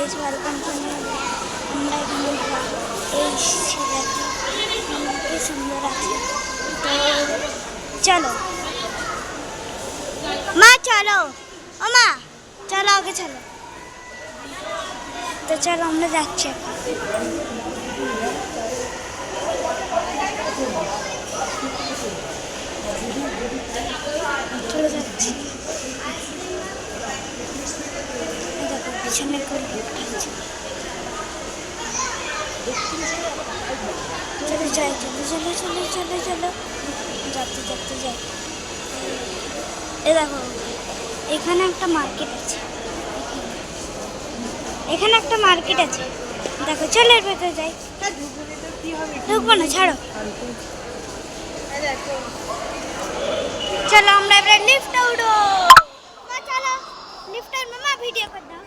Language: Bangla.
Guys, welcome to new. আমরা এখানে এই ছেলেটা আমাকে সুন্দর আছে, তো চলো মা, চলো ও মা, চলো আগে চলো। তো চলো আমরা যাচ্ছি এখন। চলে যাচ্ছি। দেখো পিছনে করে আছে। চলো যাই, চলো চলো চলো চলো চলো, যাতে যাতে যাই। এ দেখো এখানে একটা মার্কেট আছে, এখানে একটা মার্কেট আছে দেখো, চলো এর ভেতরে যাই। ঢুকবো না, ছাড়ো। চলো আমরা এবার লিফটে উঠবো। চলো লিফটের মামা ভিডিও করে দাও।